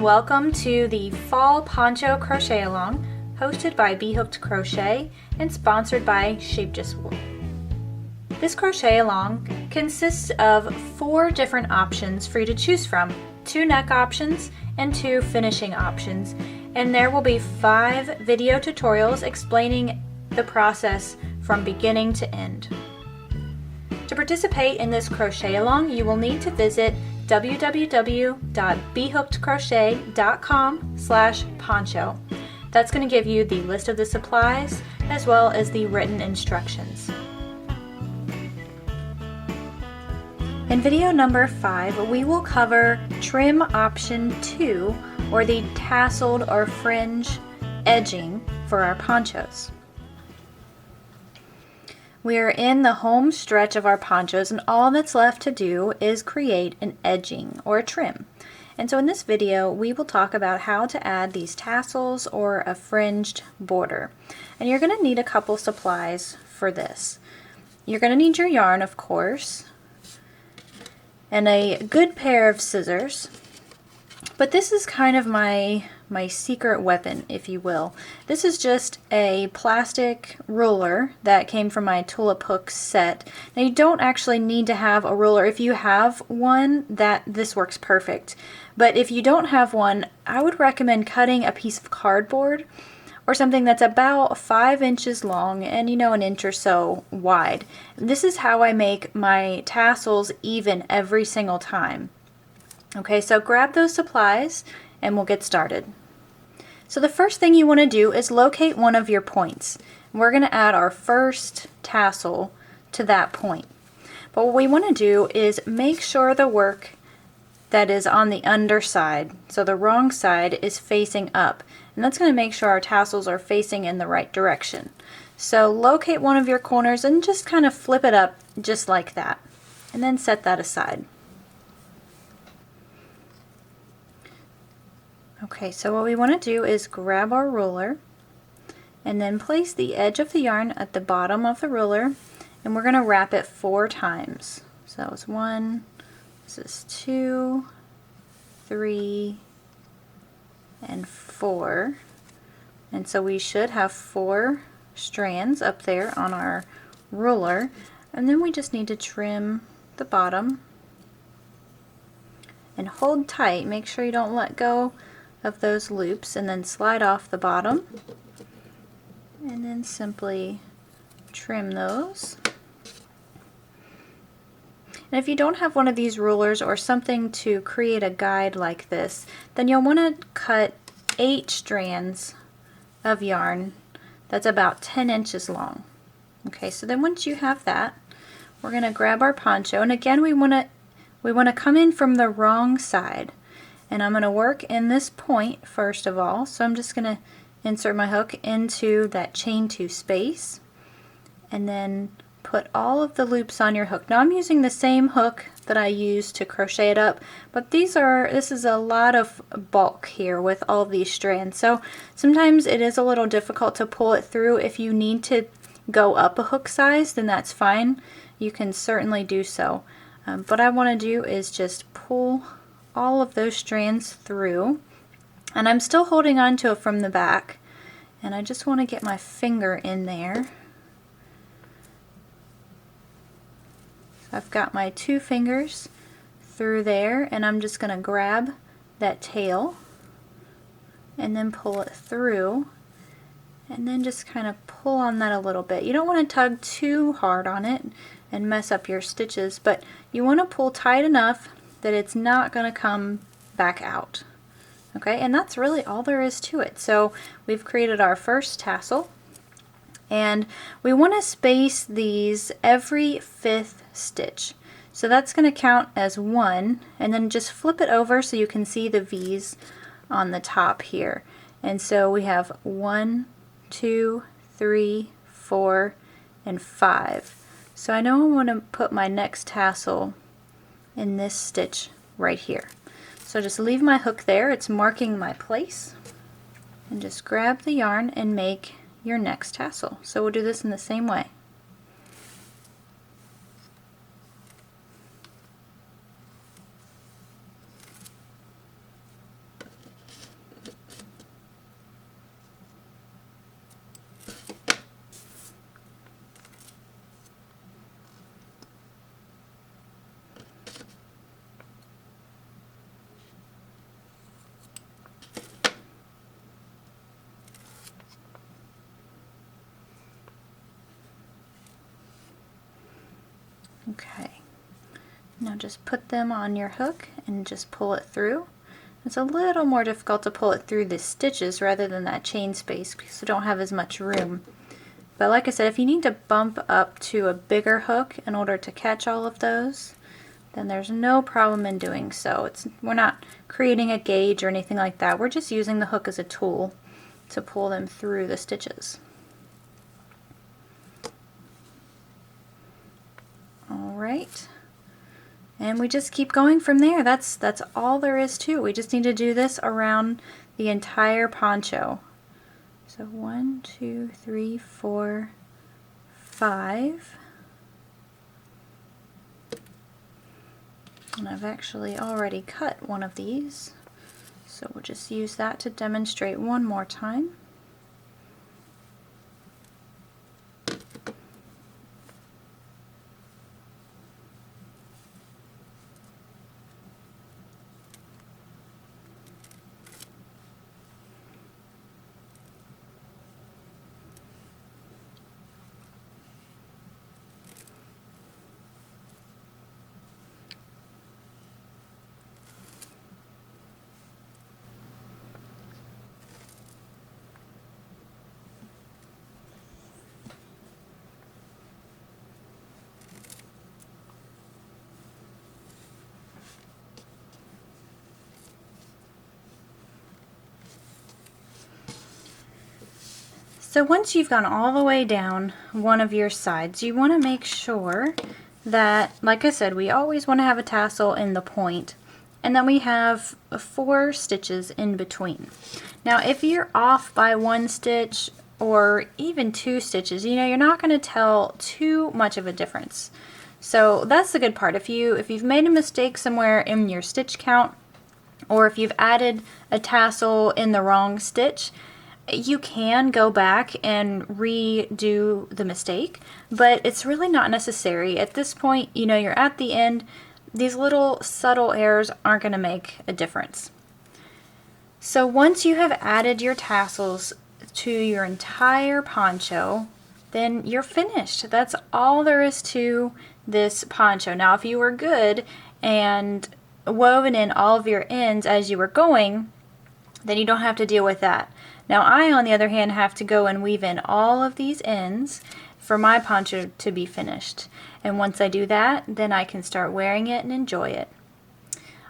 and welcome to the Fall Poncho Crochet Along, hosted by B.Hooked Crochet and sponsored by Shape-Just-Wool. This crochet along consists of 4 different options for you to choose from, 2 neck options and 2 finishing options, and there will be 5 video tutorials explaining the process from beginning to end. To participate in this crochet along, you will need to visit www.bhookedcrochet.com/poncho. That's going to give you the list of the supplies as well as the written instructions. In video number 5, we will cover trim option 2, or the tasseled or fringe edging for our ponchos. We are in the home stretch of our ponchos, and all that's left to do is create an edging or a trim. And so in this video we will talk about how to add these tassels or a fringed border. And you're going to need a couple supplies for this. You're going to need your yarn, of course, and a good pair of scissors. But this is kind of my secret weapon, if you will. This is just a plastic ruler that came from my Tulip Hook set. Now you don't actually need to have a ruler. If you have one, this works perfect. But if you don't have one, I would recommend cutting a piece of cardboard or something that's about 5 inches long and an inch or so wide. This is how I make my tassels even every single time. Okay, so grab those supplies and we'll get started. So the first thing you want to do is locate one of your points. We're going to add our first tassel to that point. But what we want to do is make sure the work that is on the underside, so the wrong side, is facing up. And that's going to make sure our tassels are facing in the right direction. So locate one of your corners and just kind of flip it up just like that. And then set that aside. Okay, so what we want to do is grab our ruler and then place the edge of the yarn at the bottom of the ruler, and we're going to wrap it 4 times. So that was 1, this is 2, 3, and 4. And so we should have 4 strands up there on our ruler, and then we just need to trim the bottom and hold tight. Make sure you don't let go of those loops, and then slide off the bottom and then simply trim those. And if you don't have one of these rulers or something to create a guide like this, then you'll want to cut 8 strands of yarn that's about 10 inches long. Okay, so then once you have that, we're going to grab our poncho, and again we want to come in from the wrong side. And I'm going to work in this point first of all. So I'm just going to insert my hook into that chain 2 space and then put all of the loops on your hook. Now I'm using the same hook that I used to crochet it up, but this is a lot of bulk here with all of these strands. So sometimes it is a little difficult to pull it through. If you need to go up a hook size, then that's fine. You can certainly do so. What I want to do is just pull all of those strands through, and I'm still holding on to it from the back, and I just want to get my finger in there. So I've got my 2 fingers through there, and I'm just going to grab that tail and then pull it through, and then just kind of pull on that a little bit. You don't want to tug too hard on it and mess up your stitches, but you want to pull tight enough that it's not going to come back out. Okay, and that's really all there is to it. So we've created our first tassel, and we want to space these every 5th stitch. So that's going to count as 1, and then just flip it over so you can see the V's on the top here. And so we have 1, 2, 3, 4, and 5. So I know I want to put my next tassel in this stitch right here. So just leave my hook there, it's marking my place, and just grab the yarn and make your next tassel. So we'll do this in the same way. Okay, now just put them on your hook and just pull it through. It's a little more difficult to pull it through the stitches rather than that chain space because you don't have as much room. But like I said, if you need to bump up to a bigger hook in order to catch all of those, then there's no problem in doing so. We're not creating a gauge or anything like that. We're just using the hook as a tool to pull them through the stitches. All right. And we just keep going from there. That's all there is to it. We just need to do this around the entire poncho. So 1, 2, 3, 4, 5. And I've actually already cut one of these. So we'll just use that to demonstrate one more time. So once you've gone all the way down one of your sides, you want to make sure that, like I said, we always want to have a tassel in the point, and then we have 4 stitches in between. Now if you're off by 1 stitch or even 2 stitches, you know, you're not going to tell too much of a difference. So that's the good part. If you've made a mistake somewhere in your stitch count, or if you've added a tassel in the wrong stitch, you can go back and redo the mistake, but it's really not necessary. At this point, you know, you're at the end. These little subtle errors aren't going to make a difference. So once you have added your tassels to your entire poncho, then you're finished. That's all there is to this poncho. Now, if you were good and woven in all of your ends as you were going, then you don't have to deal with that. Now I, on the other hand, have to go and weave in all of these ends for my poncho to be finished. And once I do that, then I can start wearing it and enjoy it.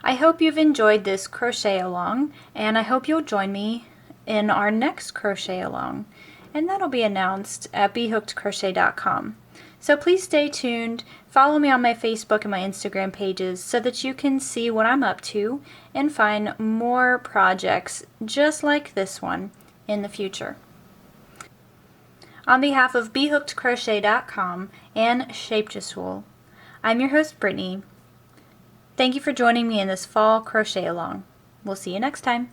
I hope you've enjoyed this crochet along, and I hope you'll join me in our next crochet along. And that'll be announced at BHookedCrochet.com. So please stay tuned, follow me on my Facebook and my Instagram pages so that you can see what I'm up to and find more projects just like this one in the future. On behalf of BHookedCrochet.com and Shapejasoul, I'm your host Brittany. Thank you for joining me in this fall crochet along. We'll see you next time.